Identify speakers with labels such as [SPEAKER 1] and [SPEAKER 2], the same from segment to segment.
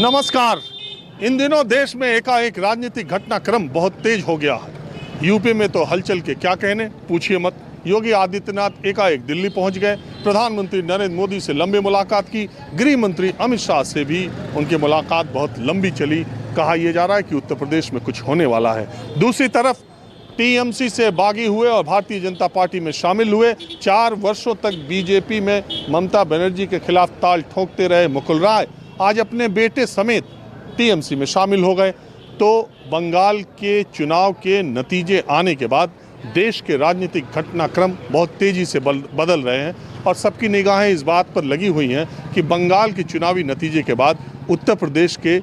[SPEAKER 1] नमस्कार। इन दिनों देश में एकाएक राजनीतिक घटनाक्रम बहुत तेज हो गया है। यूपी में तो हलचल के क्या कहने, पूछिए मत। योगी आदित्यनाथ एकाएक दिल्ली पहुंच गए। प्रधानमंत्री नरेंद्र मोदी से लंबी मुलाकात की। गृह मंत्री अमित शाह से भी उनकी मुलाकात बहुत लंबी चली। कहा यह जा रहा है कि उत्तर प्रदेश में कुछ होने वाला है। दूसरी तरफ टीएमसी से बागी हुए और भारतीय जनता पार्टी में शामिल हुए। 4 वर्षों तक बीजेपी में ममता बनर्जी के खिलाफ ताल ठोकते रहे मुकुल रॉय आज अपने बेटे समेत टीएमसी में शामिल हो गए। तो बंगाल के चुनाव के नतीजे आने के बाद देश के राजनीतिक घटनाक्रम बहुत तेजी से बदल रहे हैं और सबकी निगाहें इस बात पर लगी हुई हैं कि बंगाल के चुनावी नतीजे के बाद उत्तर प्रदेश के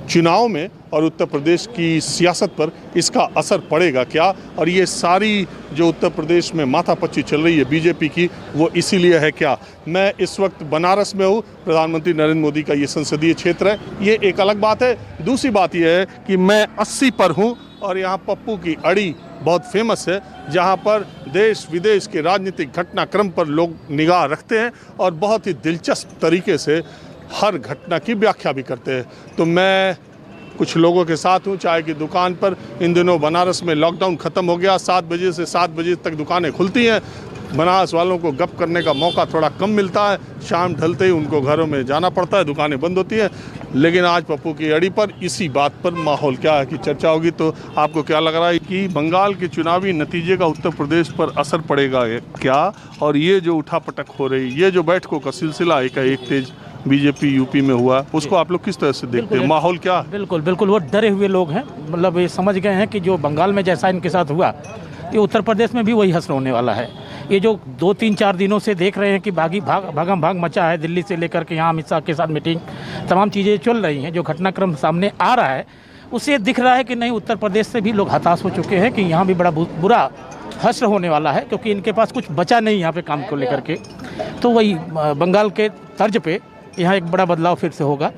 [SPEAKER 1] चुनाव में और उत्तर प्रदेश की सियासत पर इसका असर पड़ेगा क्या। और ये सारी जो उत्तर प्रदेश में माथापच्ची चल रही है बीजेपी की, वो इसीलिए है क्या। मैं इस वक्त बनारस में हूँ। प्रधानमंत्री नरेंद्र मोदी का ये संसदीय क्षेत्र है, ये एक अलग बात है। दूसरी बात यह है कि मैं 80 पर हूँ और यहाँ पप्पू की अड़ी बहुत फेमस है, जहाँ पर देश विदेश के राजनीतिक घटनाक्रम पर लोग निगाह रखते हैं और बहुत ही दिलचस्प तरीके से हर घटना की व्याख्या भी करते हैं। तो मैं कुछ लोगों के साथ हूँ चाय की दुकान पर। इन दिनों बनारस में लॉकडाउन ख़त्म हो गया। 7 बजे से 7 बजे तक दुकानें खुलती हैं। बनारस वालों को गप करने का मौका थोड़ा कम मिलता है। शाम ढलते ही उनको घरों में जाना पड़ता है, दुकानें बंद होती हैं। लेकिन आज पप्पू की अड़ी पर इसी बात पर माहौल क्या है कि चर्चा होगी। तो आपको क्या लग रहा है कि बंगाल के चुनावी नतीजे का उत्तर प्रदेश पर असर पड़ेगा क्या? और ये जो उठापटक हो रही, ये जो बैठकों का सिलसिला एक तेज बीजेपी यूपी में हुआ, उसको आप लोग किस तरह से देखते हैं? माहौल क्या है?
[SPEAKER 2] बिल्कुल वो डरे हुए लोग हैं। मतलब ये समझ गए हैं कि जो बंगाल में जैसा इनके साथ हुआ, ये उत्तर प्रदेश में भी वही हश्र होने वाला है। ये जो 2-3-4 दिनों से देख रहे हैं कि भागम भाग मचा है, दिल्ली से लेकर के यहाँ अमित शाह के साथ मीटिंग, तमाम चीज़ें चल रही हैं, जो घटनाक्रम सामने आ रहा है उससे दिख रहा है कि नहीं, उत्तर प्रदेश से भी लोग हताश हो चुके हैं कि यहाँ भी बड़ा बुरा हश्र होने वाला है, क्योंकि इनके पास कुछ बचा नहीं यहाँ पे काम को लेकर के। तो वही बंगाल के तर्ज पे यहाँ एक बड़ा बदलाव फिर से होगा।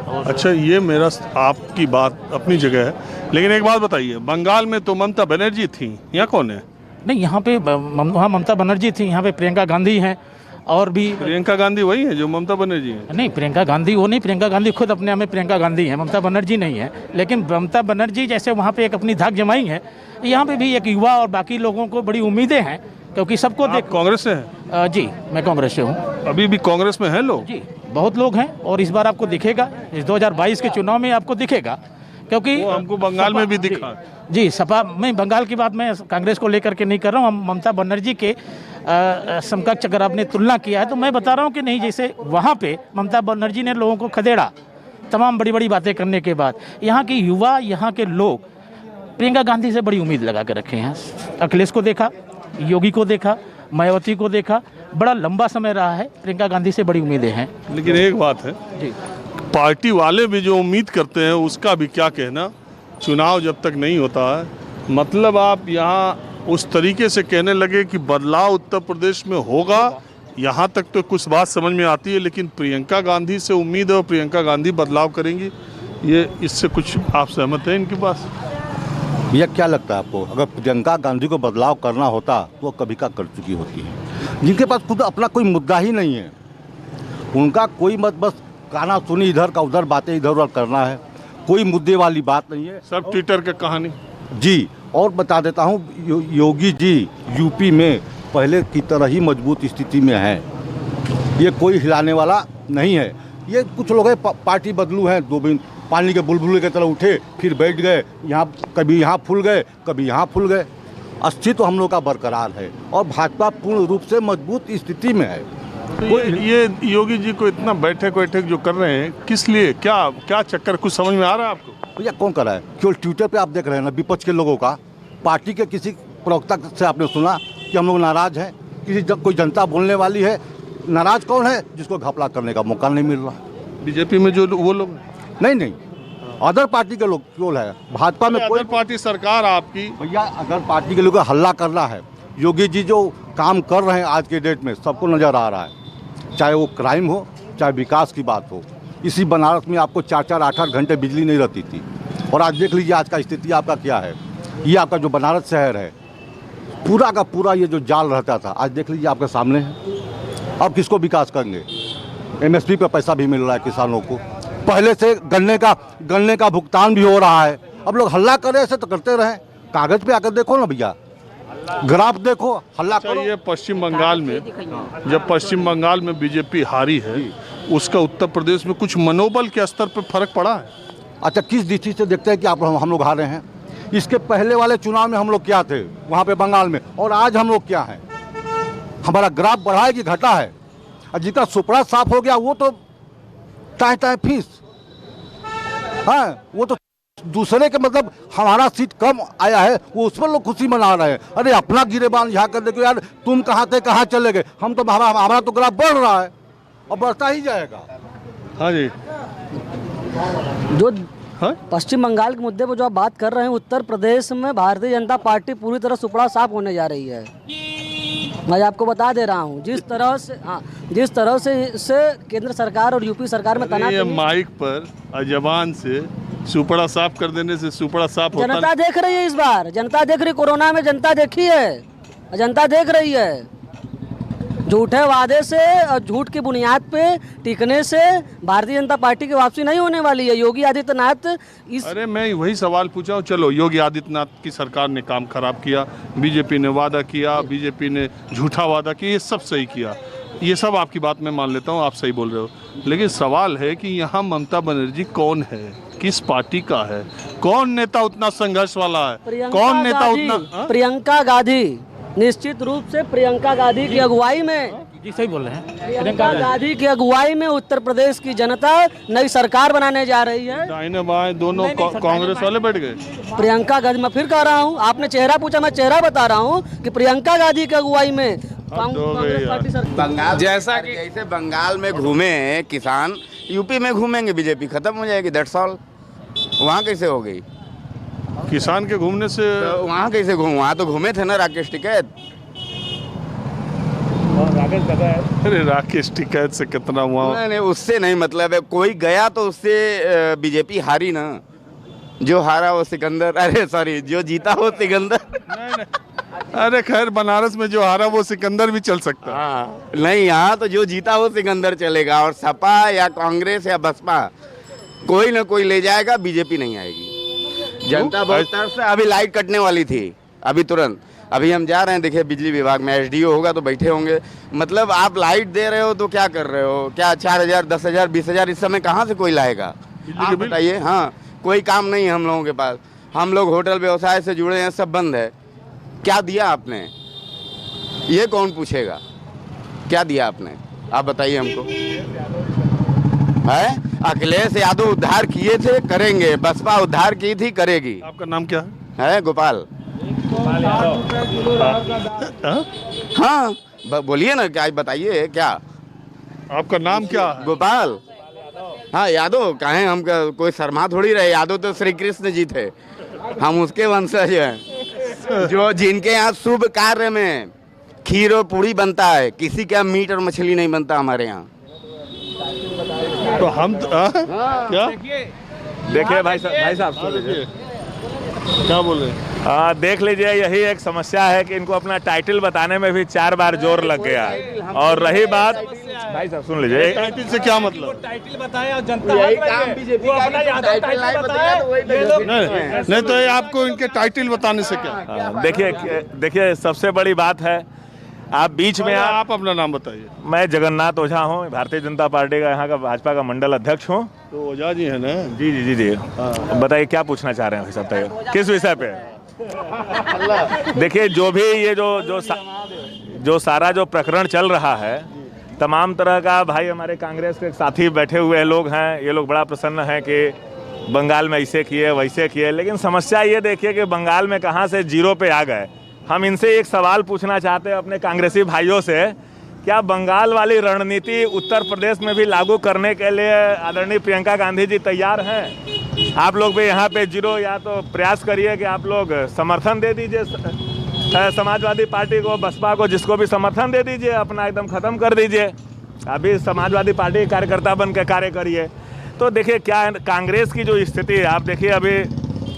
[SPEAKER 1] अच्छा, ये मेरा आपकी बात अपनी जगह है, लेकिन एक बात बताइए, बंगाल में तो ममता बनर्जी थी, यहाँ कौन है?
[SPEAKER 2] नहीं, यहाँ पे वहाँ ममता बनर्जी थी, यहाँ पे प्रियंका गांधी हैं। और भी
[SPEAKER 1] प्रियंका गांधी वही है जो ममता बनर्जी है?
[SPEAKER 2] नहीं, प्रियंका गांधी वो नहीं, प्रियंका गांधी खुद अपने आप में प्रियंका गांधी है, ममता बनर्जी नहीं है। लेकिन ममता बनर्जी जैसे वहाँ पे एक अपनी धाक जमाई है, यहाँ पे भी एक युवा और बाकी लोगों को बड़ी उम्मीदें हैं, क्योंकि सबको देख।
[SPEAKER 1] कांग्रेस से है?
[SPEAKER 2] जी, मैं कांग्रेस से हूँ।
[SPEAKER 1] अभी भी कांग्रेस में है लोग?
[SPEAKER 2] जी, बहुत लोग हैं। और इस बार आपको दिखेगा, इस 2022 के चुनाव में आपको दिखेगा, क्योंकि
[SPEAKER 1] हमको बंगाल में भी दिखा।
[SPEAKER 2] जी, सपा में बंगाल की बात मैं कांग्रेस को लेकर के नहीं कर रहा हूँ। ममता बनर्जी के समकक्ष अगर आपने तुलना किया है तो मैं बता रहा हूँ कि नहीं, जैसे वहाँ पे ममता बनर्जी ने लोगों को खदेड़ा तमाम बड़ी बड़ी बातें करने के बाद, यहाँ के युवा, यहाँ के लोग प्रियंका गांधी से बड़ी उम्मीद लगा के रखे हैं। अखिलेश को देखा, योगी को देखा, मायावती को देखा, बड़ा लंबा समय रहा है, प्रियंका गांधी से बड़ी उम्मीदें हैं।
[SPEAKER 1] लेकिन एक बात है
[SPEAKER 2] जी,
[SPEAKER 1] पार्टी वाले भी जो उम्मीद करते हैं उसका भी क्या कहना। चुनाव जब तक नहीं होता है, मतलब आप यहाँ उस तरीके से कहने लगे कि बदलाव उत्तर प्रदेश में होगा, यहाँ तक तो कुछ बात समझ में आती है, लेकिन प्रियंका गांधी से उम्मीद है और प्रियंका गांधी बदलाव करेंगी, ये इससे कुछ आप सहमत हैं इनके पास?
[SPEAKER 3] भैया क्या लगता है आपको, अगर प्रियंका गांधी को बदलाव करना होता तो वो कभी का कर चुकी होती है। जिनके पास खुद अपना कोई मुद्दा ही नहीं है, उनका कोई मत, बस गाना सुनी इधर का उधर, बातें इधर उधर करना है, कोई मुद्दे वाली बात नहीं है,
[SPEAKER 1] सब ट्विटर की कहानी।
[SPEAKER 3] जी, और बता देता हूँ, योगी जी यूपी में पहले की तरह ही मजबूत स्थिति में है, ये कोई हिलाने वाला नहीं है। ये कुछ लोग हैं पार्टी बदलू हैं, 2 दिन पानी के बुलबुले की तरह उठे फिर बैठ गए, यहाँ कभी यहाँ फूल गए कभी यहाँ फूल गए। अस्तित्व हम लोग का बरकरार है और भाजपा पूर्ण रूप से मजबूत स्थिति में है।
[SPEAKER 1] तो ये योगी जी को इतना बैठक जो कर रहे हैं, किस लिए, क्या चक्कर, कुछ समझ में आ रहा है आपको?
[SPEAKER 3] भैया कौन कर रहा है? केवल ट्विटर पे आप देख रहे हैं ना विपक्ष के लोगों का। पार्टी के किसी प्रवक्ता से आपने सुना कि हम लोग नाराज हैं? कोई जनता बोलने वाली है? नाराज कौन है? जिसको घपला करने का मौका नहीं मिल रहा।
[SPEAKER 1] बीजेपी में जो वो लोग
[SPEAKER 3] नहीं, अदर पार्टी के लोग क्यों है? भाजपा में कोई
[SPEAKER 1] पार्टी सरकार आपकी।
[SPEAKER 3] भैया अगर पार्टी के लोग हल्ला करना है, योगी जी जो काम कर रहे हैं आज के डेट में सबको नज़र आ रहा है, चाहे वो क्राइम हो चाहे विकास की बात हो। इसी बनारस में आपको 4-4, 8-8 घंटे बिजली नहीं रहती थी, और आज देख लीजिए आज का स्थिति आपका क्या है। ये आपका जो बनारस शहर है, पूरा का पूरा ये जो जाल रहता था, आज देख लीजिए आपके सामने है। अब किसको विकास करेंगे? एमएसपी पे पैसा भी मिल रहा है किसानों को, पहले से गन्ने का भुगतान भी हो रहा है। अब लोग हल्ला करे ऐसे तो करते रहें, कागज पे आकर देखो ना भैया, ग्राफ देखो, हल्ला करो।
[SPEAKER 1] ये पश्चिम बंगाल में, जब पश्चिम बंगाल में बीजेपी हारी है, उसका उत्तर प्रदेश में कुछ मनोबल के स्तर पर फर्क पड़ा है?
[SPEAKER 3] अच्छा, किस दृष्टि से देखते हैं कि हम लोग हारे हैं? इसके पहले वाले चुनाव में हम लोग क्या थे वहाँ पे बंगाल में, और आज हम लोग क्या हैं? हमारा ग्राफ बढ़ा है कि घटा है? और जिसका सुपड़ा साफ हो गया वो तो टाए फीस, हाँ, वो तो दूसरे के मतलब हमारा सीट कम आया है वो उस पर लोग खुशी मना रहे हैं। अरे अपना गिरेबान यहाँ कर देखो यार, तुम कहाँ थे कहाँ चले गए? हम तो हमारा तो ग्राफ बढ़ रहा है और बढ़ता ही जाएगा।
[SPEAKER 1] हाँ जी,
[SPEAKER 4] जो
[SPEAKER 1] हाँ?
[SPEAKER 4] पश्चिम बंगाल के मुद्दे पर जो आप बात कर रहे हैं, उत्तर प्रदेश में भारतीय जनता पार्टी पूरी तरह सुपड़ा साफ होने जा रही है। मैं आपको बता दे रहा हूँ, जिस तरह से केंद्र सरकार और यूपी सरकार में तैनात
[SPEAKER 1] ये माइक पर जबान से सुपड़ा साफ कर देने से सुपड़ा साफ होता
[SPEAKER 4] जनता देख रही है। इस बार जनता देख रही है, कोरोना में जनता देखी है, जनता देख रही है। झूठे वादे से और झूठ की बुनियाद पे टिकने से भारतीय जनता पार्टी की वापसी नहीं होने वाली है। योगी आदित्यनाथ इस
[SPEAKER 1] अरे मैं वही सवाल पूछा हूँ। चलो, योगी आदित्यनाथ की सरकार ने काम खराब किया, बीजेपी ने वादा किया, बीजेपी ने झूठा वादा किया, ये सब सही किया, ये सब आपकी बात मैं मान लेता हूँ, आप सही बोल रहे हो। लेकिन सवाल है कि यहाँ ममता बनर्जी कौन है, किस पार्टी का है, कौन नेता उतना संघर्ष वाला है, कौन नेता उतना?
[SPEAKER 4] प्रियंका गांधी, निश्चित रूप से प्रियंका गांधी की अगुवाई में,
[SPEAKER 2] जी सही बोल रहे हैं,
[SPEAKER 4] प्रियंका गांधी की अगुवाई में उत्तर प्रदेश की जनता नई सरकार बनाने जा रही है।
[SPEAKER 1] दाहिने बाएं दोनों कांग्रेस वाले बैठ गए।
[SPEAKER 4] प्रियंका गांधी, मैं फिर कह रहा हूँ, आपने चेहरा पूछा, मैं चेहरा बता रहा हूँ कि प्रियंका गांधी की अगुवाई में कांग्रेस पार्टी सरकार।
[SPEAKER 5] बंगाल जैसा कि जैसे बंगाल में घूमे किसान, यूपी में घूमेंगे बीजेपी खत्म हो जाएगी, दैट्स ऑल। वहाँ कैसे हो गई?
[SPEAKER 1] किसान के घूमने से
[SPEAKER 5] तो वहाँ कैसे घूम? वहाँ तो घूमे थे ना राकेश टिकैत।
[SPEAKER 1] अरे राकेश टिकैत से कितना हुआ?
[SPEAKER 5] नहीं, उससे नहीं मतलब है, कोई गया तो उससे बीजेपी हारी ना। जो हारा वो सिकंदर, अरे सॉरी, जो जीता वो सिकंदर।
[SPEAKER 1] नहीं, अरे खैर, बनारस में जो हारा वो सिकंदर भी चल सकता है।
[SPEAKER 5] हाँ, नहीं, यहाँ तो जो जीता वो सिकंदर चलेगा, और सपा या कांग्रेस या बसपा कोई ना कोई ले जाएगा, बीजेपी नहीं आएगी। जनता बहुत तरफ से अभी लाइट कटने वाली थी, अभी तुरंत, अभी हम जा रहे हैं, देखिए बिजली विभाग में एसडीओ होगा तो बैठे होंगे। मतलब आप लाइट दे रहे हो तो क्या कर रहे हो? क्या 4,000, 10,000, 20,000 इस समय कहाँ से कोई लाएगा? आप बताइए। हाँ, कोई काम नहीं है हम लोगों के पास, हम लोग होटल व्यवसाय से जुड़े हैं, सब बंद है। क्या दिया आपने? ये कौन पूछेगा क्या दिया आपने? आप बताइए हमको। है अखिलेश यादव उद्धार किए थे, करेंगे। बसपा उद्धार की थी, करेगी।
[SPEAKER 1] आपका नाम क्या है?
[SPEAKER 5] गोपाल। हाँ, बोलिए ना, क्या बताइए क्या?
[SPEAKER 1] आपका नाम क्या है?
[SPEAKER 5] गोपाल। हाँ, यादव कहें हम, कोई शर्मा थोड़ी रहे। यादव तो श्री कृष्ण जी थे, हम उसके वंशज हैं। जो जिनके यहाँ शुभ कार्य में खीर और पूड़ी बनता है, किसी के यहाँ मीट और मछली नहीं बनता हमारे यहाँ।
[SPEAKER 1] तो हम क्या
[SPEAKER 6] देखिए भाई साहब सुन लीजिए,
[SPEAKER 1] क्या बोले?
[SPEAKER 6] देख लीजिए, यही एक समस्या है कि इनको अपना टाइटल बताने में भी 4 बार जोर लग गया। और रही बात, भाई साहब सुन लीजिए,
[SPEAKER 1] टाइटल से क्या मतलब?
[SPEAKER 2] टाइटल बताएं और जनता
[SPEAKER 1] नहीं तो ये आपको इनके टाइटल बताने से क्या?
[SPEAKER 6] देखिए सबसे बड़ी बात है, आप बीच में
[SPEAKER 1] आप अपना नाम बताइए।
[SPEAKER 6] मैं जगन्नाथ ओझा हूँ, भारतीय जनता पार्टी का यहाँ का भाजपा का मंडल अध्यक्ष हूँ।
[SPEAKER 1] तो ओझा जी है ना?
[SPEAKER 6] जी जी जी जी। बताइए क्या पूछना चाह रहे हैं भाई साहब, किस विषय पे? देखिए, जो भी ये जो सारा जो प्रकरण चल रहा है, तमाम तरह का, भाई हमारे कांग्रेस के साथी बैठे हुए लोग हैं, ये लोग बड़ा प्रसन्न हैं कि बंगाल में ऐसे किए वैसे किए, लेकिन समस्या ये देखिए कि बंगाल में कहाँ से जीरो पे आ गए। हम इनसे एक सवाल पूछना चाहते हैं अपने कांग्रेसी भाइयों से, क्या बंगाल वाली रणनीति उत्तर प्रदेश में भी लागू करने के लिए आदरणीय प्रियंका गांधी जी तैयार हैं? आप लोग भी यहाँ पे जीरो, या तो प्रयास करिए कि आप लोग समर्थन दे दीजिए समाजवादी पार्टी को, बसपा को, जिसको भी समर्थन दे दीजिए, अपना एकदम ख़त्म कर दीजिए। अभी समाजवादी पार्टी के कार्यकर्ता बन के कार्य करिए। तो देखिए क्या कांग्रेस की जो स्थिति है, आप देखिए अभी।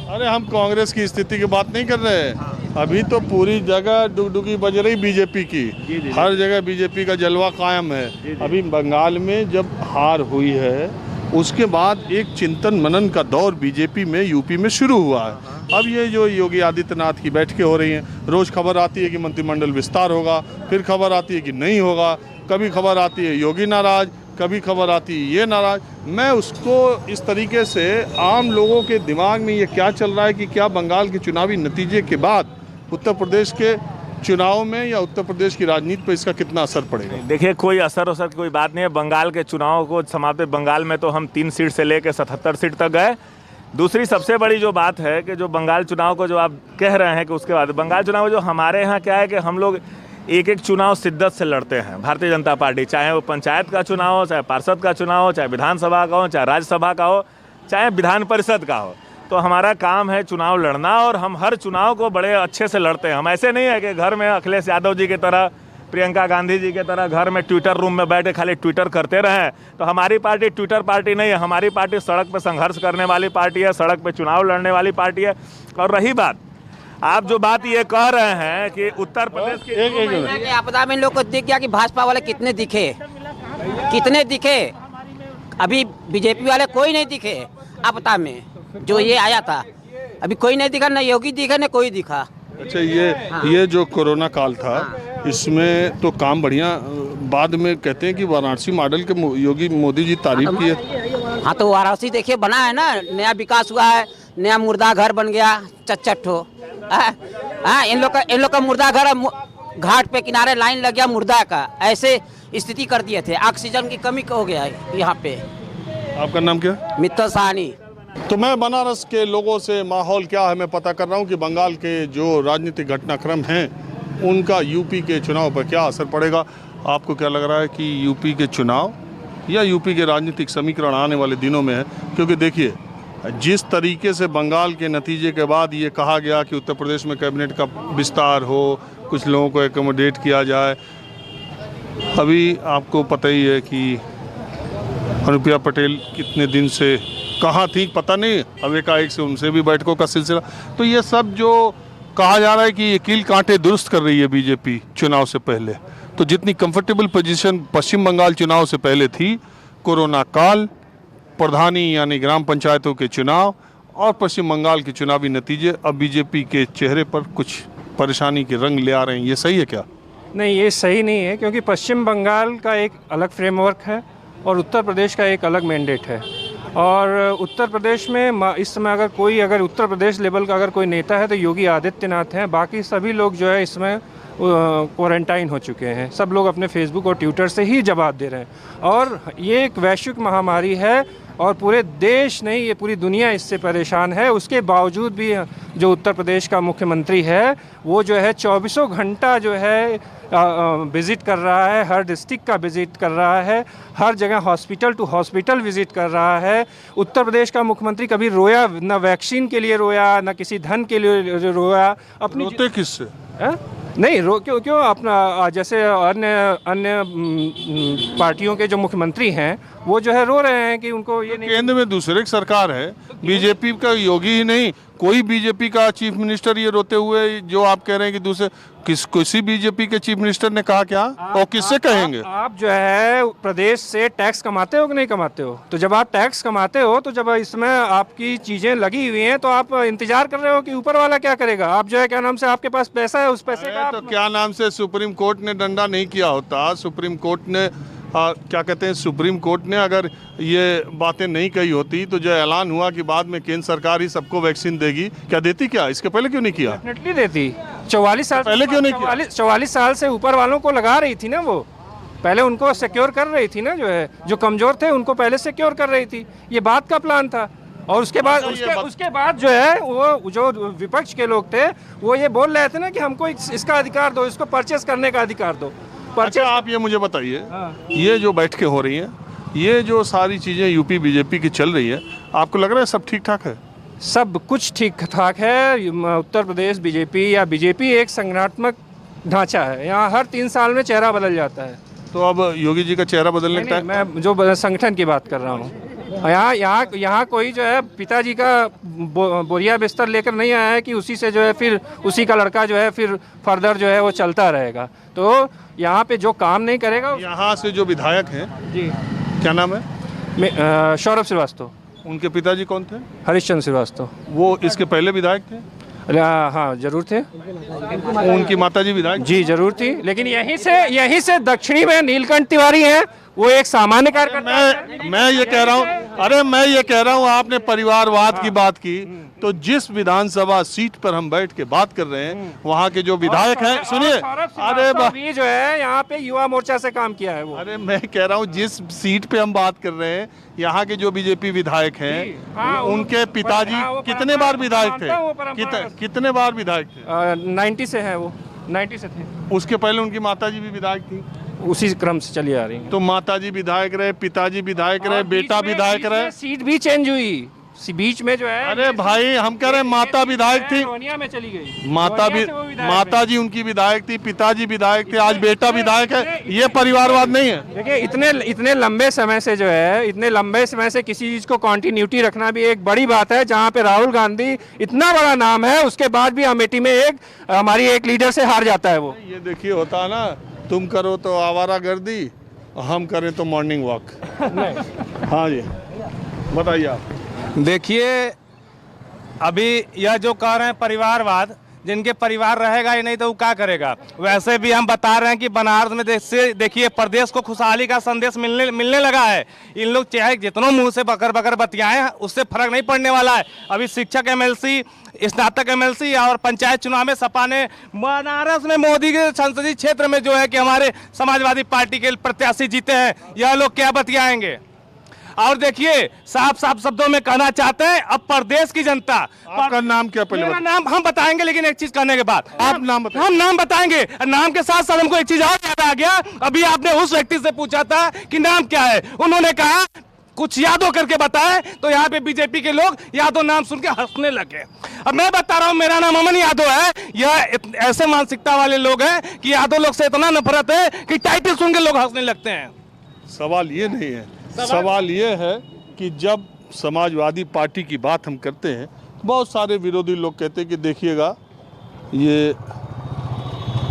[SPEAKER 1] अरे हम कांग्रेस की स्थिति की बात नहीं कर रहे हैं, अभी तो पूरी जगह डुगडुगी बज रही बीजेपी की। हर जगह बीजेपी का जलवा कायम है। अभी बंगाल में जब हार हुई है उसके बाद एक चिंतन मनन का दौर बीजेपी में यूपी में शुरू हुआ है। अब ये जो योगी आदित्यनाथ की बैठकें हो रही हैं, रोज़ खबर आती है कि मंत्रिमंडल विस्तार होगा, फिर खबर आती है कि नहीं होगा, कभी खबर आती है योगी नाराज, कभी खबर आती है ये नाराज। मैं उसको इस तरीके से आम लोगों के दिमाग में ये क्या चल रहा है कि क्या बंगाल के चुनावी नतीजे के बाद उत्तर प्रदेश के चुनाव में या उत्तर प्रदेश की राजनीति पर इसका कितना असर पड़ेगा?
[SPEAKER 6] देखिए, कोई असर की कोई बात नहीं है। बंगाल के चुनाव को समाप्त, बंगाल में तो हम 3 सीट से लेकर 77 सीट तक गए। दूसरी सबसे बड़ी जो बात है कि जो बंगाल चुनाव को जो आप कह रहे हैं कि उसके बाद बंगाल चुनाव जो हमारे यहाँ क्या है कि हम लोग एक एक चुनाव शिद्दत से लड़ते हैं। भारतीय जनता पार्टी, चाहे वो पंचायत का चुनाव हो, चाहे पार्षद का चुनाव हो, चाहे विधानसभा का हो, चाहे राज्यसभा का हो, चाहे विधान परिषद का हो, तो हमारा काम है चुनाव लड़ना और हम हर चुनाव को बड़े अच्छे से लड़ते हैं। हम ऐसे नहीं है कि घर में अखिलेश यादव जी की तरह, प्रियंका गांधी जी की तरह घर में ट्विटर रूम में बैठे खाली ट्विटर करते रहें। तो हमारी पार्टी ट्विटर पार्टी नहीं है, हमारी पार्टी सड़क पर संघर्ष करने वाली पार्टी है, सड़क पर चुनाव लड़ने वाली पार्टी है। और रही बात, आप जो बात ये कह रहे हैं कि उत्तर प्रदेश की
[SPEAKER 7] आपदा में लोग को दिख गया कि भाजपा वाले कितने दिखे, अभी बीजेपी वाले कोई नहीं दिखे। आपदा में जो ये आया था अभी कोई नहीं दिखा, ना योगी दिखा ना कोई दिखा।
[SPEAKER 1] अच्छा, ये जो कोरोना काल था, इसमें तो काम बढ़िया, बाद में कहते हैं कि वाराणसी मॉडल के योगी मोदी जी तारीफ किए।
[SPEAKER 7] हाँ, तो वाराणसी देखिए बना है ना, नया विकास हुआ है, नया मुर्दा घर बन गया, चट हो। इन लोग का मुर्दा घर घाट पे किनारे लाइन लग गया मुर्दा का, ऐसे स्थिति कर दिए थे। ऑक्सीजन की कमी हो गया है यहाँ पे।
[SPEAKER 1] आपका नाम क्या?
[SPEAKER 7] मित्तल साहनी।
[SPEAKER 1] तो मैं बनारस के लोगों से माहौल क्या है मैं पता कर रहा हूँ कि बंगाल के जो राजनीतिक घटनाक्रम हैं उनका यूपी के चुनाव पर क्या असर पड़ेगा। आपको क्या लग रहा है कि यूपी के चुनाव या यूपी के राजनीतिक समीकरण आने वाले दिनों में है? क्योंकि देखिए, जिस तरीके से बंगाल के नतीजे के बाद ये कहा गया कि उत्तर प्रदेश में कैबिनेट का विस्तार हो, कुछ लोगों को एकोमोडेट किया जाए, अभी आपको पता ही है कि अनुप्रिया पटेल कितने दिन से कहाँ थी पता नहीं, अब एकाएक से उनसे भी बैठकों का सिलसिला। तो ये सब जो कहा जा रहा है कि ये कील कांटे दुरुस्त कर रही है बीजेपी चुनाव से पहले, तो जितनी कंफर्टेबल पोजीशन पश्चिम बंगाल चुनाव से पहले थी, कोरोना काल, प्रधानी यानी ग्राम पंचायतों के चुनाव और पश्चिम बंगाल के चुनावी नतीजे अब बीजेपी के चेहरे पर कुछ परेशानी के रंग ले आ रहे हैं। ये सही है क्या?
[SPEAKER 8] नहीं, ये सही नहीं है, क्योंकि पश्चिम बंगाल का एक अलग फ्रेमवर्क है और उत्तर प्रदेश का एक अलग मैंडेट है। और उत्तर प्रदेश में इस समय अगर उत्तर प्रदेश लेवल का अगर कोई नेता है तो योगी आदित्यनाथ हैं। बाकी सभी लोग जो है इसमें क्वारंटाइन हो चुके हैं। सब लोग अपने फेसबुक और ट्विटर से ही जवाब दे रहे हैं। और ये एक वैश्विक महामारी है और पूरे देश नहीं, ये पूरी दुनिया इससे परेशान है। उसके बावजूद भी जो उत्तर प्रदेश का मुख्यमंत्री है वो जो है 24 घंटा जो है विज़िट कर रहा है, हर डिस्ट्रिक्ट का विज़िट कर रहा है, हर जगह हॉस्पिटल टू हॉस्पिटल विज़िट कर रहा है। उत्तर प्रदेश का मुख्यमंत्री कभी रोया ना, वैक्सीन के लिए रोया ना, किसी धन के लिए रोया। अपनी
[SPEAKER 1] रोते किससे?
[SPEAKER 8] नहीं क्यों अपना जैसे अन्य पार्टियों के जो मुख्यमंत्री हैं वो जो है रो रहे हैं कि उनको ये नहीं।
[SPEAKER 1] केंद्र में दूसरे की सरकार है, बीजेपी का योगी ही नहीं, कोई बीजेपी का चीफ मिनिस्टर ये रोते हुए जो आप कह रहे हैं कि दूसरे किसी बीजेपी के चीफ मिनिस्टर ने कहा क्या? और किससे कहेंगे?
[SPEAKER 8] आप जो है प्रदेश से टैक्स कमाते हो कि नहीं कमाते हो? तो जब आप टैक्स कमाते हो तो जब इसमें आपकी चीजें लगी हुई हैं तो आप इंतजार कर रहे हो कि ऊपर वाला क्या करेगा। आप जो है क्या नाम से आपके पास पैसा है, उस पैसे का
[SPEAKER 1] तो क्या नाम से सुप्रीम कोर्ट ने डंडा नहीं किया होता? सुप्रीम कोर्ट ने क्या कहते हैं, सुप्रीम कोर्ट ने अगर ये बातें नहीं कही होती तो जो ऐलान हुआ कि बाद में केंद्र सरकार ही सबको वैक्सीन देगी, क्या देती? क्या इसके पहले क्यों नहीं किया?
[SPEAKER 8] डेफिनेटली देती। 44 साल
[SPEAKER 1] पहले क्यों नहीं किया?
[SPEAKER 8] 44 साल से ऊपर वालों को लगा रही थी ना, वो पहले उनको सिक्योर कर रही थी ना, जो है जो कमजोर थे उनको पहले सिक्योर कर रही थी। ये बात का प्लान था। और उसके बाद जो है वो जो विपक्ष के लोग थे वो ये बोल रहे थे ना कि हमको इसका अधिकार दो, इसको परचेस करने का अधिकार दो।
[SPEAKER 1] अच्छा, आप ये मुझे बताइए, ये जो बैठकें हो रही हैं, ये जो सारी चीज़ें यूपी बीजेपी की चल रही है, आपको लग रहा है सब ठीक ठाक है?
[SPEAKER 8] सब कुछ ठीक ठाक है। उत्तर प्रदेश बीजेपी एक संगठनात्मक ढांचा है। यहाँ हर 3 साल में चेहरा बदल जाता है।
[SPEAKER 1] तो अब योगी जी का चेहरा बदलने का टाइम?
[SPEAKER 8] मैं जो संगठन की बात कर रहा हूँ, यहाँ कोई जो है पिताजी का बोरिया बिस्तर लेकर नहीं आया है कि उसी से जो है फिर उसी का लड़का जो है फिर फर्दर जो है वो चलता रहेगा। तो यहाँ पे जो काम नहीं करेगा,
[SPEAKER 1] यहाँ से जो विधायक हैं
[SPEAKER 8] जी
[SPEAKER 1] क्या नाम है?
[SPEAKER 8] सौरभ श्रीवास्तव।
[SPEAKER 1] उनके पिताजी कौन थे?
[SPEAKER 8] हरीशचंद्र श्रीवास्तव।
[SPEAKER 1] वो इसके पहले विधायक थे?
[SPEAKER 8] हाँ जरूर थे।
[SPEAKER 1] उनकी माताजी विधायक?
[SPEAKER 8] जी जरूर थी, लेकिन यहीं से दक्षिणी में नीलकंठ तिवारी हैं, वो एक सामान्य कार्यकर्ता।
[SPEAKER 1] मैं ये कह रहा हूँ आपने परिवारवाद की बात की, तो जिस विधानसभा सीट पर हम बैठ के बात कर रहे हैं वहाँ के जो विधायक हैं, सुनिए,
[SPEAKER 8] अरे भी जो है यहाँ पे युवा मोर्चा से काम किया है वो।
[SPEAKER 1] अरे मैं कह रहा हूँ जिस सीट पे हम बात कर रहे हैं यहाँ के जो बीजेपी विधायक हैं, उनके पिताजी कितने बार विधायक थे? कितने बार विधायक थे?
[SPEAKER 8] 90 से है वो, 90 से थे।
[SPEAKER 1] उसके पहले उनकी माताजी भी विधायक थी?
[SPEAKER 8] उसी क्रम से चली आ रही है।
[SPEAKER 1] तो माताजी विधायक रहे, पिताजी विधायक रहे, बेटा विधायक रहे,
[SPEAKER 8] सीट भी चेंज हुई बीच में जो है।
[SPEAKER 1] अरे भाई हम कह रहे हैं माता विधायक थी,
[SPEAKER 8] रोनिया में चली गई।
[SPEAKER 1] माताजी उनकी विधायक थी, पिताजी विधायक थे, आज बेटा विधायक है। ये परिवारवाद नहीं है।
[SPEAKER 8] देखिए इतने लंबे समय से जो है, इतने लंबे समय से किसी चीज को कंटिन्यूटी रखना भी एक बड़ी बात है। जहाँ पे राहुल गांधी इतना बड़ा नाम है, उसके बाद भी अमेठी में हमारी एक लीडर से हार जाता है वो।
[SPEAKER 1] ये देखिए होता है ना, तुम करो तो आवारागर्दी, हम करें तो मॉर्निंग वॉक। हाँ जी बताइए आप।
[SPEAKER 9] देखिए अभी यह जो कह रहे हैं परिवारवाद, जिनके परिवार रहेगा ही नहीं तो वो क्या करेगा। वैसे भी हम बता रहे हैं कि बनारस में देखिए प्रदेश को खुशहाली का संदेश मिलने लगा है। इन लोग चाहे जितनों मुंह से बकर बतियाएं, उससे फर्क नहीं पड़ने वाला है। अभी शिक्षक एमएलसी, स्नातक एमएलसी और पंचायत चुनाव में सपा ने बनारस में मोदी के संसदीय क्षेत्र में जो है कि हमारे समाजवादी पार्टी के प्रत्याशी जीते हैं। यह लोग क्या बतियाएंगे। और देखिए साफ शब्दों में कहना चाहते हैं, अब प्रदेश की जनता।
[SPEAKER 1] आपका नाम क्या? पहले
[SPEAKER 9] मेरा नाम हम बताएंगे, लेकिन एक चीज कहने के बाद
[SPEAKER 1] आप नाम बताएं।
[SPEAKER 9] हम नाम बताएंगे। नाम के साथ साथ हमको एक चीज और याद आ गया। अभी आपने उस व्यक्ति से पूछा था कि नाम क्या है, उन्होंने कहा कुछ यादव करके बताए, तो यहाँ पे बीजेपी के लोग यादव नाम सुन के हंसने लगे। अब मैं बता रहा हूँ, मेरा नाम अमन यादव है। यह ऐसे मानसिकता वाले लोग हैं कि यादव लोग से इतना नफरत है कि टाइटल सुन के लोग हंसने लगते हैं।
[SPEAKER 1] सवाल ये नहीं है, सवाल ये है कि जब समाजवादी पार्टी की बात हम करते हैं, बहुत सारे विरोधी लोग कहते हैं कि देखिएगा ये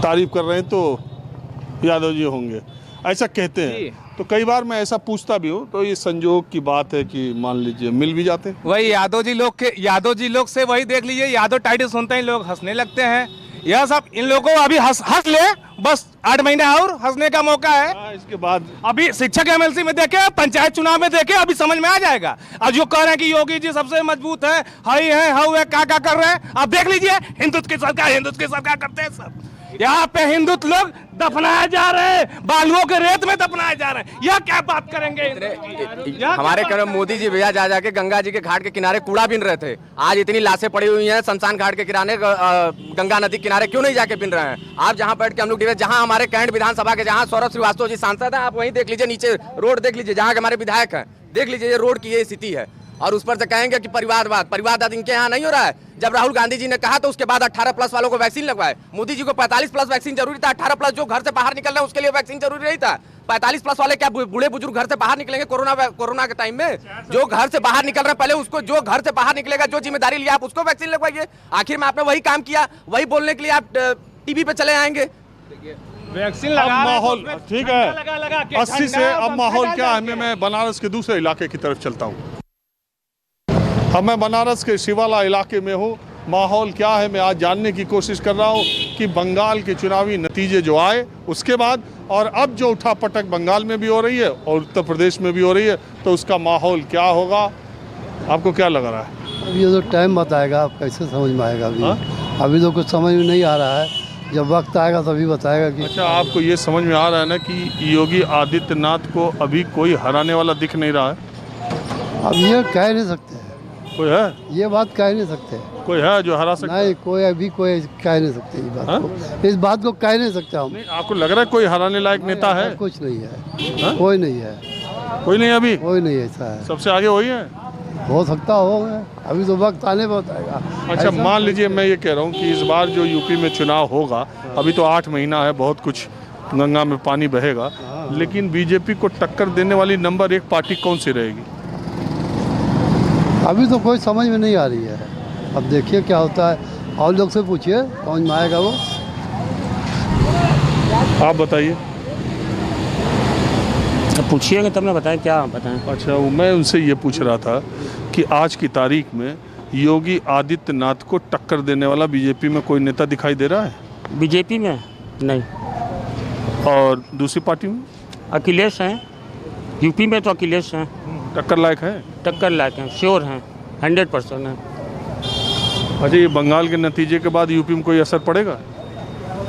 [SPEAKER 1] तारीफ कर रहे हैं तो यादव जी होंगे, ऐसा कहते हैं। तो कई बार मैं ऐसा पूछता भी हूँ, तो ये संजोग की बात है कि मान लीजिए मिल भी जाते हैं।
[SPEAKER 9] वही यादव जी लोग से वही देख लीजिए, यादव टाइटल सुनते ही लोग हंसने लगते हैं। यह सब इन लोगों को अभी हंस ले, बस 8 महीना और हंसने का मौका है।
[SPEAKER 1] इसके बाद अभी
[SPEAKER 9] शिक्षक एमएलसी में देखे, पंचायत चुनाव में देखे, अभी समझ में आ जाएगा। अब जो कह रहे हैं कि योगी जी सबसे मजबूत है, हाई है, हाउ है, क्या कर रहे हैं, आप देख लीजिए। हिंदुत्व की सरकार करते हैं सब। यहाँ पे हिंदुत्व लोग दफनाए जा रहे हैं, बालुओं के रेत में दफनाए जा रहे हैं। यह क्या बात करेंगे।
[SPEAKER 10] हमारे कर्म मोदी जी भैया जा जाके गंगा जी के घाट के किनारे कूड़ा बीन रहे थे। आज इतनी लाशें पड़ी हुई हैं शमशान घाट के किनारे, गंगा नदी किनारे क्यों नहीं जाके बीन रहे हैं। आप जहाँ बैठ के हम लोग जहाँ हमारे कैंट विधानसभा के जहाँ सौरभ श्रीवास्तव जी सांसद हैं, आप वहीं देख लीजिए, नीचे रोड देख लीजिए, जहाँ के हमारे विधायक हैं, देख लीजिए ये रोड की ये स्थिति है। और उस पर से कहेंगे कि परिवारवाद इनके यहाँ नहीं हो रहा है। जब राहुल गांधी जी ने कहा तो उसके बाद 18+ वालों को वैक्सीन लगवाए। मोदी जी को 45+ वैक्सीन जरूरी था, 18+ जो घर से बाहर निकल रहे हैं उसके लिए वैक्सीन जरूरी नहीं था। 45+ वाले क्या बूढ़े बुजुर्ग घर से बाहर निकलेंगे कोरोना के टाइम में? जो घर से बाहर निकल रहे हैं, पहले उसको, जो घर से बाहर निकलेगा, जो जिम्मेदारी लिया आप उसको वैक्सीन लगवाइए। आखिर में आपने वही काम किया, वही बोलने के लिए आप टीवी पे चले आएंगे।
[SPEAKER 1] वैक्सीन लगा माहौल ठीक है 80 से। अब माहौल क्या है, मैं बनारस के दूसरे इलाके की तरफ चलता हूँ। अब मैं बनारस के शिवाला इलाके में हूँ। माहौल क्या है मैं आज जानने की कोशिश कर रहा हूँ कि बंगाल के चुनावी नतीजे जो आए उसके बाद, और अब जो उठापटक बंगाल में भी हो रही है और उत्तर प्रदेश में भी हो रही है, तो उसका माहौल क्या होगा, आपको क्या लग रहा है?
[SPEAKER 11] अब ये तो टाइम बताएगा, आप कैसे समझ में आएगा अभी तो कुछ समझ में नहीं आ रहा है। जब वक्त आएगा तभी बताएगा कि। अच्छा, आपको ये समझ में आ रहा है ना कि योगी आदित्यनाथ को अभी कोई हराने वाला दिख नहीं रहा है? अब ये कह नहीं सकते, कोई है ये बात कह नहीं सकते, कोई है जो हरा सकता? नहीं, कोई अभी कोई कह नहीं सकते इस बात को, इस बात को कह नहीं सकते हम। आपको लग रहा है कोई हराने लायक नेता है? कुछ नहीं है, कोई नहीं है, कोई नहीं, अभी कोई नहीं ऐसा है। सबसे आगे वही है, हो सकता हो, अभी तो वक्त आने पर बताएगा। अच्छा, मान लीजिए मैं ये कह रहा हूँ कि इस बार जो यूपी में चुनाव होगा, अभी तो 8 महीना है, बहुत कुछ गंगा में पानी बहेगा, लेकिन बीजेपी को टक्कर देने वाली नंबर 1 पार्टी कौन सी रहेगी? अभी तो कोई समझ में नहीं आ रही है, अब देखिए क्या होता है। और लोग से पूछिए, समझ में आएगा वो। आप बताइए।
[SPEAKER 2] पूछिएगा तब ना बताएं, क्या बताएं।
[SPEAKER 1] अच्छा, मैं उनसे ये पूछ रहा था कि आज की तारीख में योगी आदित्यनाथ को टक्कर देने वाला बीजेपी में कोई नेता दिखाई दे रहा है?
[SPEAKER 2] बीजेपी में नहीं।
[SPEAKER 1] और दूसरी पार्टी में?
[SPEAKER 2] अखिलेश हैं, यूपी में तो अखिलेश हैं।
[SPEAKER 1] टक्कर लायक है?
[SPEAKER 2] टक्कर लायक हैं, श्योर हैं, 100% हैं।
[SPEAKER 1] अच्छा, ये बंगाल के नतीजे के बाद यूपी में कोई असर पड़ेगा?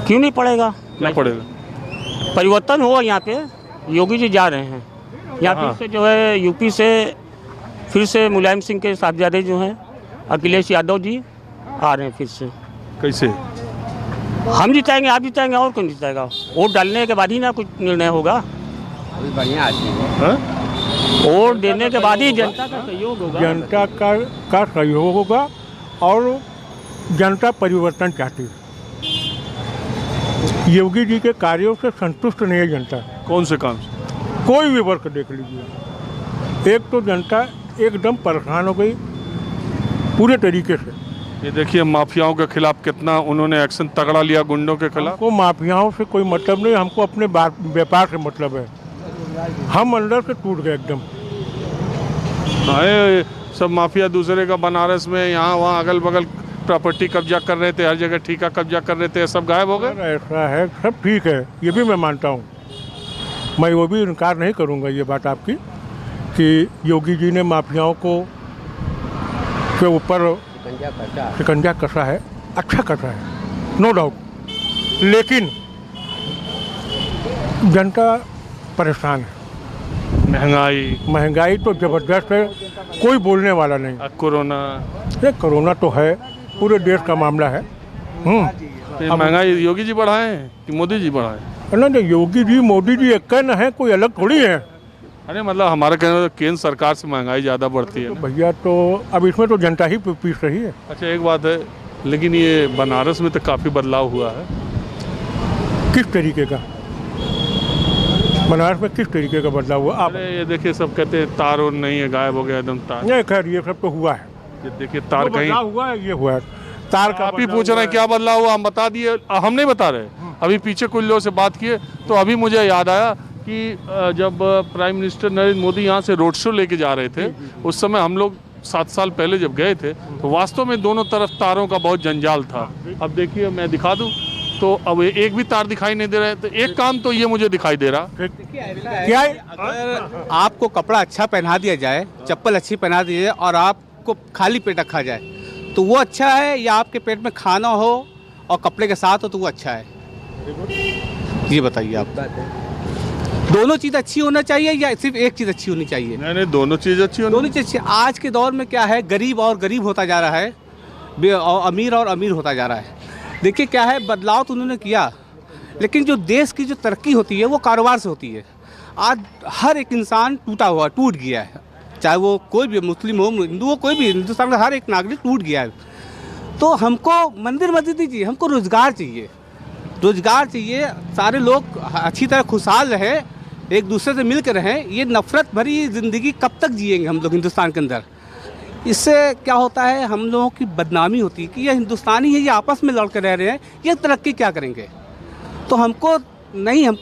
[SPEAKER 2] क्यों नहीं पड़ेगा?
[SPEAKER 1] क्या पड़ेगा?
[SPEAKER 2] परिवर्तन हुआ यहाँ पे, योगी जी जा रहे हैं यहाँ फिर से जो है, यूपी से फिर से मुलायम सिंह के साहबजादे जो हैं अखिलेश यादव जी आ रहे हैं फिर से।
[SPEAKER 1] कैसे?
[SPEAKER 2] हम जिताएंगे, आप जिताएंगे, और कौन जिताएगा? वोट डालने के बाद ही ना कुछ निर्णय होगा।
[SPEAKER 5] अभी बढ़िया आदमी है।
[SPEAKER 2] वोट देने के बाद ही जनता का सहयोग होगा।
[SPEAKER 8] जनता का सहयोग होगा और जनता परिवर्तन चाहती है। योगी जी के कार्यों से संतुष्ट नहीं है जनता।
[SPEAKER 1] कौन से काम?
[SPEAKER 8] कोई भी वर्ग देख लीजिए, एक तो जनता एकदम परेशान हो गई पूरे तरीके से।
[SPEAKER 1] ये देखिए माफियाओं के खिलाफ कितना उन्होंने एक्शन तगड़ा लिया, गुंडों के खिलाफ।
[SPEAKER 8] हमको माफियाओं से कोई मतलब नहीं, हमको अपने व्यापार से मतलब है। हम अंदर से टूट गए एकदम।
[SPEAKER 1] आए सब माफिया दूसरे का बनारस में यहाँ वहाँ अगल बगल प्रॉपर्टी कब्जा कर रहे थे, हर जगह ठेका कब्जा कर रहे थे, सब गायब हो गए।
[SPEAKER 8] ऐसा है, सब ठीक है, ये भी मैं मानता हूँ। मैं वो भी इनकार नहीं करूँगा ये बात आपकी कि योगी जी ने माफियाओं को के ऊपर शिकंजा कसा है, अच्छा कसा है, नो डाउट। लेकिन जनता परेशान है। महंगाई तो ज़बरदस्त है, कोई बोलने वाला नहीं। कोरोना तो है, पूरे देश का मामला है।
[SPEAKER 1] महंगाई योगी जी बढ़ाए हैं कि मोदी जी बढ़ाए?
[SPEAKER 8] नहीं, योगी जी मोदी जी एक न है, कोई अलग थोड़ी है।
[SPEAKER 1] अरे मतलब हमारे कहने केंद्र सरकार से महंगाई ज़्यादा बढ़ती है।
[SPEAKER 8] तो भैया तो अब इसमें तो जनता ही पीस रही है।
[SPEAKER 1] अच्छा, एक बात है, लेकिन ये बनारस में तो काफ़ी बदलाव हुआ है।
[SPEAKER 8] किस तरीके का? बनारस में किस तरीके का बदलाव हुआ? आप
[SPEAKER 1] ये देखिए, सब कहते हैं तार और नहीं है, गायब हो गया एकदम तार।
[SPEAKER 8] नहीं, खैर ये सब तो हुआ है।
[SPEAKER 1] ये देखिए तार कहीं
[SPEAKER 8] हुआ है, ये हुआ है तार का।
[SPEAKER 1] आप ही पूछ रहे हैं क्या बदलाव हुआ, हम बता दिए। हम नहीं बता रहे, अभी पीछे कुछ लोगों से बात किए तो अभी मुझे याद आया कि जब प्राइम मिनिस्टर नरेंद्र मोदी यहाँ से रोड शो लेके जा रहे थे, उस समय हम लोग 7 साल पहले जब गए थे तो वास्तव में दोनों तरफ तारों का बहुत जंजाल था। अब देखिए मैं दिखा दूं तो अब एक भी तार दिखाई नहीं दे रहा है। तो एक काम तो ये मुझे दिखाई दे रहा
[SPEAKER 12] क्या है, अगर आपको कपड़ा अच्छा पहना दिया जाए, चप्पल अच्छी पहना दी जाए और आपको खाली पेट रखा जाए तो वो अच्छा है, या आपके पेट में खाना हो और कपड़े के साथ हो तो वो अच्छा है? ये बताइए आप। दोनों चीज़ अच्छी होना चाहिए या सिर्फ एक चीज़ अच्छी होनी चाहिए?
[SPEAKER 1] नहीं, दोनों चीज़ अच्छी होनी।
[SPEAKER 12] दोनों चीज़ अच्छी। आज के दौर में क्या है, गरीब और गरीब होता जा रहा है और अमीर होता जा रहा है। देखिए क्या है, बदलाव तो उन्होंने किया, लेकिन जो देश की जो तरक्की होती है वो कारोबार से होती है। आज हर एक इंसान टूट गया है, चाहे वो कोई भी मुस्लिम हो, हिंदू हो, कोई भी, हिंदुस्तान का हर एक नागरिक टूट गया है। तो हमको मंदिर मस्जिद नहीं चाहिए, हमको रोज़गार चाहिए। सारे लोग अच्छी तरह खुशहाल रहे, एक दूसरे से मिल कर रहें। ये नफ़रत भरी ज़िंदगी कब तक जिएंगे हम लोग हिंदुस्तान के अंदर? इससे क्या होता है, हम लोगों की बदनामी होती है कि ये हिंदुस्तानी है, ये आपस में लड़ कर रह रहे हैं, ये तरक्की क्या करेंगे? तो हमको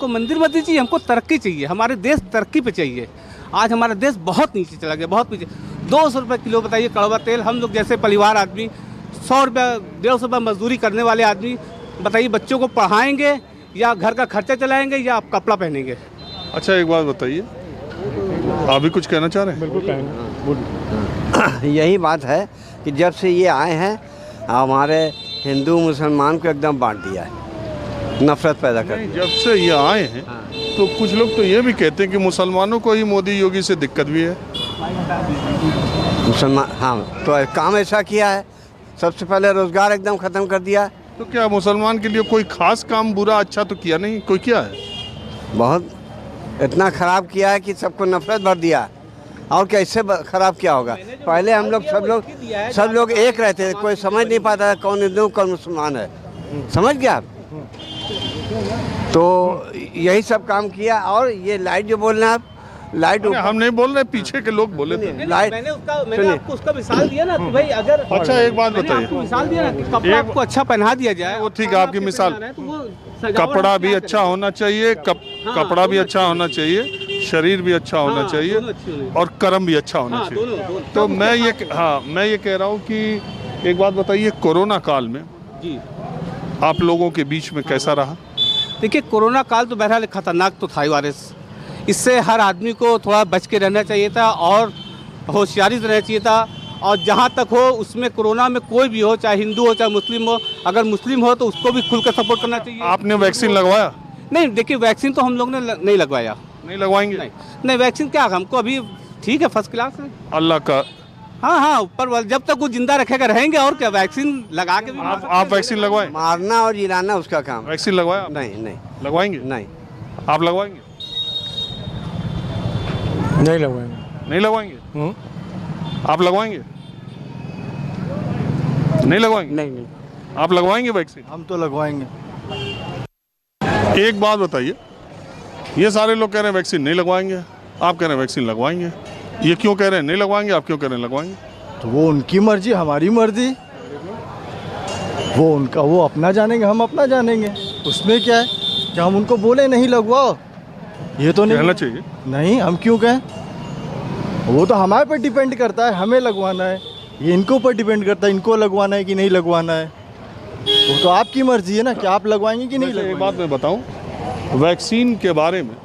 [SPEAKER 12] मंदिर मस्जिद चाहिए, हमको तरक्की चाहिए। हमारे देश तरक्की पे चाहिए। आज हमारा देश बहुत नीचे चला गया, बहुत पीछे। 200 रुपये किलो बताइए कड़वा तेल। हम लोग जैसे परिवार आदमी 100 रुपये 150 रुपये मजदूरी करने वाले आदमी, बताइए बच्चों को पढ़ाएंगे या घर का खर्चा चलाएंगे या आप कपड़ा पहनेंगे?
[SPEAKER 1] अच्छा, एक बात बताइए, आप भी कुछ कहना चाह रहे हैं?
[SPEAKER 8] बिल्कुल कहेंगे।
[SPEAKER 13] यही बात है कि जब से ये आए हैं हमारे हिंदू मुसलमान को एकदम बांट दिया है, नफरत पैदा कर दी।
[SPEAKER 1] जब से ये आए हैं तो कुछ लोग तो ये भी कहते हैं कि मुसलमानों को ही मोदी योगी से दिक्कत भी है।
[SPEAKER 13] मुसलमान, हाँ, तो काम ऐसा किया है, सबसे पहले रोजगार एकदम ख़त्म कर दिया।
[SPEAKER 1] तो क्या मुसलमान के लिए कोई खास काम बुरा अच्छा तो किया नहीं? कोई किया है?
[SPEAKER 13] बहुत इतना ख़राब किया है कि सबको नफरत भर दिया। और कैसे ख़राब किया होगा? पहले हम लोग सब लोग एक रहते थे, कोई समझ नहीं पाता था कौन हिंदू कौन मुसलमान है। समझ गया आप? तो यही सब काम किया। और ये लाइट जो बोल रहे हैं आप, लाइट
[SPEAKER 1] हम नहीं बोल रहे, पीछे के लोग बोले थे।
[SPEAKER 13] लाइट
[SPEAKER 12] मैंने आपको उसका मिसाल दिया ना कि भाई अगर
[SPEAKER 1] अच्छा एक बात बताइए,
[SPEAKER 12] मिसाल दिया ना कि कपड़ा आपको अच्छा पहना दिया जाए,
[SPEAKER 1] वो ठीक है आपकी मिसाल। कपड़ा भी अच्छा होना चाहिए, कपड़ा भी अच्छा होना चाहिए, शरीर भी अच्छा होना
[SPEAKER 12] हाँ,
[SPEAKER 1] चाहिए
[SPEAKER 12] दोनों अच्छी होनी
[SPEAKER 1] और कर्म भी अच्छा होना
[SPEAKER 12] हाँ,
[SPEAKER 1] चाहिए।
[SPEAKER 12] दोनों।
[SPEAKER 1] तो मैं ये कह रहा हूँ कि एक बात बताइए, कोरोना काल में
[SPEAKER 12] जी
[SPEAKER 1] आप लोगों के बीच में कैसा रहा?
[SPEAKER 12] देखिए, कोरोना काल तो बहरहाल खतरनाक तो था ही वायरस। इससे हर आदमी को थोड़ा बच के रहना चाहिए था और होशियारी से रहना चाहिए था। और जहाँ तक हो उसमें कोरोना में कोई भी हो, चाहे हिंदू हो चाहे मुस्लिम हो, अगर मुस्लिम हो तो उसको भी खुल कर सपोर्ट करना चाहिए।
[SPEAKER 1] आपने वैक्सीन लगवाया?
[SPEAKER 12] नहीं, देखिए वैक्सीन तो हम लोग ने नहीं लगवाया।
[SPEAKER 1] नहीं लगवाएंगे?
[SPEAKER 12] नहीं, वैक्सीन क्या, हमको अभी ठीक है, फर्स्ट क्लास है।
[SPEAKER 1] अल्लाह का।
[SPEAKER 12] हाँ, ऊपर वाले जब तक वो जिंदा रखेगा रहेंगे, और क्या, वैक्सीन लगा के भी
[SPEAKER 1] आप वैक्सीन लगवाएं?
[SPEAKER 13] मारना और जिलाना उसका काम।
[SPEAKER 1] वैक्सीन लगवाया?
[SPEAKER 13] नहीं
[SPEAKER 1] लगवाएंगे?
[SPEAKER 13] नहीं।
[SPEAKER 1] आप लगवाएंगे?
[SPEAKER 2] नहीं लगवाएंगे।
[SPEAKER 1] नहीं लगवाएंगे? आप लगवाएंगे? नहीं लगवाएंगे?
[SPEAKER 12] नहीं।
[SPEAKER 1] आप लगवाएंगे वैक्सीन?
[SPEAKER 3] हम तो लगवाएंगे।
[SPEAKER 1] एक बात बताइए, ये सारे लोग कह रहे हैं वैक्सीन नहीं लगवाएंगे, आप कह रहे हैं वैक्सीन लगवाएंगे। ये क्यों कह रहे हैं नहीं लगवाएंगे, आप क्यों कह रहे हैं लगवाएंगे?
[SPEAKER 3] तो वो उनकी मर्जी, हमारी मर्जी। वो उनका, वो अपना जानेंगे, हम अपना जानेंगे। उसमें क्या है कि हम उनको बोले नहीं लगवाओ, ये तो नहीं
[SPEAKER 1] कहना चाहिए।
[SPEAKER 3] नहीं, हम क्यों कहें? वो तो हमारे पर डिपेंड करता है, हमें लगवाना है। ये इनको ऊपर डिपेंड करता है, इनको लगवाना है कि नहीं लगवाना है। वो तो आपकी मर्जी है ना कि आप लगवाएंगे कि नहीं
[SPEAKER 1] वैसे
[SPEAKER 3] लगवाएंगे।
[SPEAKER 1] एक बात मैं बताऊं, वैक्सीन के बारे में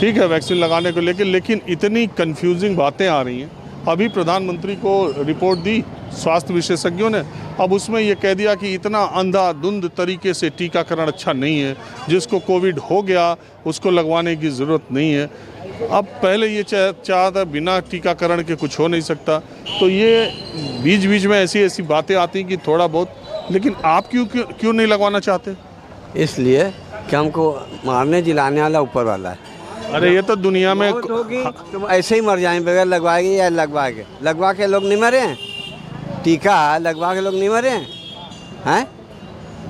[SPEAKER 1] ठीक है वैक्सीन लगाने को लेकिन इतनी कंफ्यूजिंग बातें आ रही हैं। अभी प्रधानमंत्री को रिपोर्ट दी स्वास्थ्य विशेषज्ञों ने, अब उसमें ये कह दिया कि इतना अंधाधुंध तरीके से टीकाकरण अच्छा नहीं है, जिसको कोविड हो गया उसको लगवाने की ज़रूरत नहीं है। अब पहले ये चाहता बिना टीकाकरण के कुछ हो नहीं सकता, तो ये बीच बीच में ऐसी बातें आती हैं कि थोड़ा बहुत। लेकिन आप क्यों नहीं लगवाना चाहते?
[SPEAKER 13] इसलिए कि हमको मारने जिलाने वाला ऊपर वाला है।
[SPEAKER 1] अरे ये तो दुनिया में
[SPEAKER 13] मौत होगी तुम ऐसे ही मर जाएंगे बगैर लगवाएंगे या लगवा के लोग नहीं मरे हैं। टीका लगवा के लोग नहीं मरे हैं।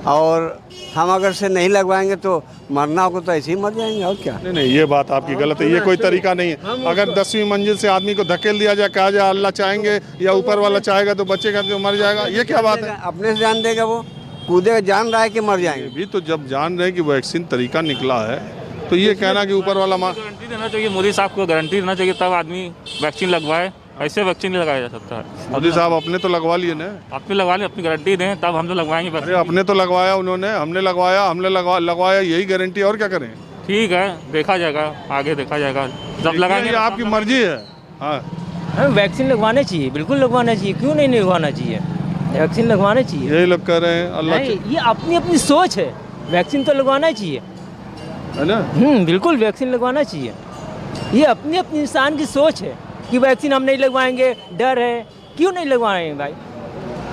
[SPEAKER 13] और हम अगर से नहीं लगवाएंगे तो मरना होगा तो ऐसे ही मर जाएंगे, और क्या।
[SPEAKER 1] नहीं, ये बात आपकी गलत है। ये कोई तरीका नहीं है। अगर 10वीं मंजिल से आदमी को धकेल दिया जाए, कहा जाए अल्लाह चाहेंगे या ऊपर वाला चाहेगा तो बचेगा तो मर जाएगा, ये क्या बात है?
[SPEAKER 13] अपने से जान देगा, वो कूदेगा, जान रहा है कि मर जाएंगे।
[SPEAKER 1] भी तो जब जान रहे कि वैक्सीन तरीका निकला है तो ये कहना कि ऊपर वाला
[SPEAKER 2] गारंटी देना चाहिए, मोदी साहब को गारंटी देना चाहिए, तब आदमी वैक्सीन लगवाए। ऐसे वैक्सीन नहीं लगाया जा सकता है।
[SPEAKER 1] मोदी साहब अपने तो लगवा लिए ना।
[SPEAKER 2] अपने लगवा लें, अपनी गारंटी दें, तब हम तो लगवाएंगे।
[SPEAKER 1] अरे अपने तो लगवाया उन्होंने, हमने लगवाया, यही गारंटी। और क्या करें?
[SPEAKER 2] ठीक है, देखा जाएगा, आगे देखा जाएगा, जब लगाएंगे।
[SPEAKER 1] ये आपकी मर्जी है। हाँ,
[SPEAKER 14] हमें वैक्सीन लगवाने चाहिए, बिल्कुल लगवाना चाहिए। क्यों नहीं लगवाना चाहिए? वैक्सीन लगवाने चाहिए।
[SPEAKER 1] यही लोग कह रहे हैं अल्लाह।
[SPEAKER 14] ये अपनी अपनी सोच है, वैक्सीन तो लगवाना चाहिए,
[SPEAKER 1] है ना?
[SPEAKER 14] बिल्कुल वैक्सीन लगवाना चाहिए। ये अपनी अपनी इंसान की सोच है कि वैक्सीन हम नहीं लगवाएंगे, डर है। क्यों नहीं लगवाएंगे भाई?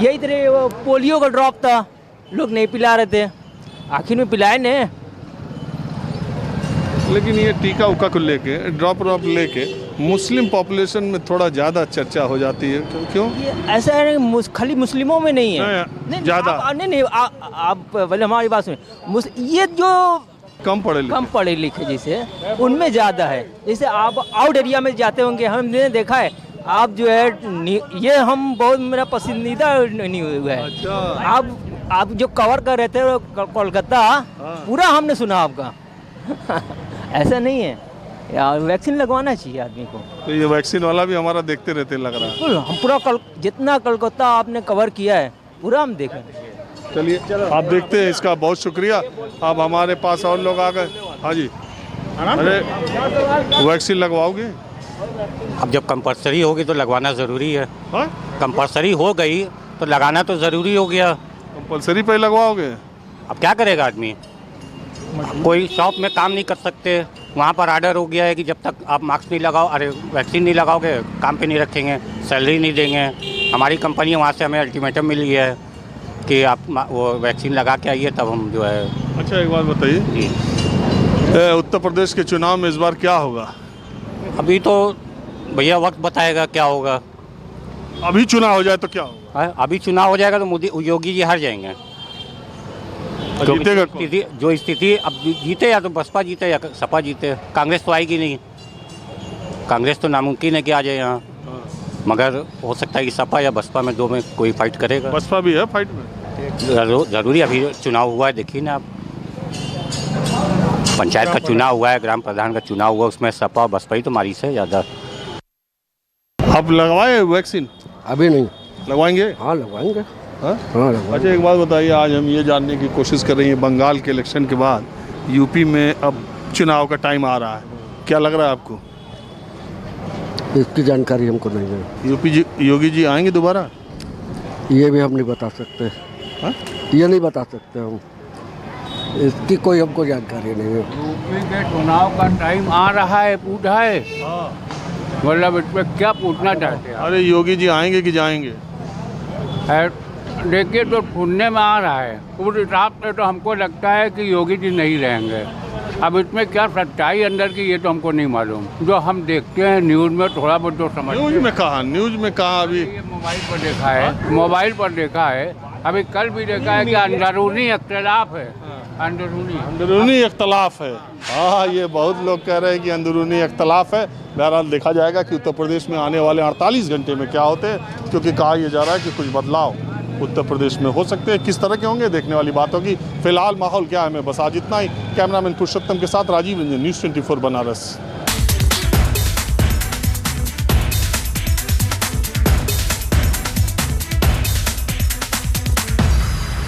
[SPEAKER 14] यही तरह वो पोलियो का ड्रॉप था, लोग नहीं पिला रहे थे, आखिर में पिलाए नहीं।
[SPEAKER 1] लेकिन ये टीका उका को लेके, ड्रॉप लेके मुस्लिम पॉपुलेशन में थोड़ा ज़्यादा चर्चा हो जाती है। क्यों?
[SPEAKER 14] ये ऐसा है ना, खाली मुस्लिमों में नहीं है,
[SPEAKER 1] नहीं, ज़्यादा।
[SPEAKER 14] आप पहले हमारी बात सुनिए। ये जो
[SPEAKER 1] कम पढ़े
[SPEAKER 14] लिखे जैसे उनमें ज़्यादा है। जैसे आप आउट एरिया में जाते होंगे, हमने देखा है, आप जो है ये हम बहुत मेरा पसंदीदा नहीं हुआ है। अच्छा। आप जो कवर कर रहे थे कोलकाता, पूरा हमने सुना आपका। ऐसा नहीं है यार, वैक्सीन लगवाना चाहिए आदमी को।
[SPEAKER 1] तो ये वैक्सीन वाला भी हमारा देखते रहते लग रहा है।
[SPEAKER 14] हम पूरा जितना कोलकाता आपने कवर किया है पूरा हम देखें।
[SPEAKER 1] चलिए आप देखते हैं, इसका बहुत शुक्रिया। अब हमारे पास और लोग आ गए। हाँ जी, अरे वैक्सीन लगवाओगे?
[SPEAKER 15] अब जब कंपलसरी होगी तो लगवाना ज़रूरी है। कंपलसरी हो गई तो लगाना तो ज़रूरी हो गया।
[SPEAKER 1] कंपलसरी पे लगवाओगे?
[SPEAKER 15] अब क्या करेगा आदमी? कोई शॉप में काम नहीं कर सकते, वहाँ पर आर्डर हो गया है कि जब तक आप मास्क नहीं लगाओ, अरे वैक्सीन नहीं लगाओगे काम पे नहीं रखेंगे, सैलरी नहीं देंगे। हमारी कंपनी वहाँ से हमें अल्टीमेटम मिली है कि आप वो वैक्सीन लगा के आइए, तब हम जो है।
[SPEAKER 1] अच्छा, एक बात बताइए, उत्तर प्रदेश के चुनाव में इस बार क्या होगा?
[SPEAKER 15] अभी तो भैया वक्त बताएगा क्या होगा।
[SPEAKER 1] अभी चुनाव हो जाए तो क्या होगा?
[SPEAKER 15] अभी चुनाव हो जाएगा तो मोदी योगी जी हार जाएंगे।
[SPEAKER 1] जीतेगा
[SPEAKER 15] जो स्थिति अब जीते, या तो बसपा जीते या सपा जीते, कांग्रेस तो आएगी नहीं। कांग्रेस तो नामुमकिन है कि आ जाए यहाँ, मगर हो सकता है कि सपा या बसपा में दो में कोई फाइट करेगा।
[SPEAKER 1] बसपा भी है फाइट में?
[SPEAKER 15] ज़रूरी, अभी चुनाव हुआ है, देखिए ना आप। पंचायत का चुनाव हुआ है, ग्राम प्रधान का चुनाव हुआ, उसमें सपा बसपा ही तो मारी से ज़्यादा।
[SPEAKER 1] आप लगवाए वैक्सीन?
[SPEAKER 16] अभी नहीं।
[SPEAKER 1] लगवाएंगे?
[SPEAKER 16] हाँ लगवाएंगे।
[SPEAKER 1] हाँ?
[SPEAKER 16] हाँ लगवाएंगे।
[SPEAKER 1] अच्छा एक बात बताइए, आज हम ये जानने की कोशिश कर रहे हैं बंगाल के इलेक्शन के बाद यूपी में अब चुनाव का टाइम आ रहा है, क्या लग रहा है आपको?
[SPEAKER 16] इसकी जानकारी हमको नहीं है।
[SPEAKER 1] योगी जी आएंगे दोबारा?
[SPEAKER 16] ये भी हम नहीं बता सकते।
[SPEAKER 1] हा?
[SPEAKER 16] ये नहीं बता सकते हम, इसकी कोई हमको जानकारी नहीं है।
[SPEAKER 17] यूपी के चुनाव का टाइम आ रहा है, पूछा है मतलब इसमें क्या पूछना चाहते हैं?
[SPEAKER 1] अरे योगी जी आएंगे कि जाएंगे?
[SPEAKER 17] देखिए तो सुनने में आ रहा है, उस हिसाब से तो हमको लगता है कि योगी जी नहीं रहेंगे। अब इसमें क्या सच्चाई अंदर की ये तो हमको नहीं मालूम, जो हम देखते हैं न्यूज़ में थोड़ा बहुत जो समझते हैं।
[SPEAKER 1] न्यूज़ में कहा अभी
[SPEAKER 17] मोबाइल पर देखा है, मोबाइल पर देखा है, अभी कल भी देखा है कि अंदरूनी इख्तिलाफ है।
[SPEAKER 1] अंदरूनी इख्तलाफ है। हाँ, ये बहुत लोग कह रहे हैं कि अंदरूनी इख्तलाफ है। बहरहाल देखा जाएगा कि उत्तर प्रदेश में आने वाले 48 घंटे में क्या होते हैं, क्योंकि कहा यह जा रहा है कि कुछ बदलाव उत्तर प्रदेश में हो सकते हैं। किस तरह के होंगे देखने वाली बात होगी। फिलहाल माहौल क्या है, मैं बस आज इतना ही। कैमरामैन पुरुषोत्तम के साथ राजीव रंजन, न्यूज़ 24 बनारस।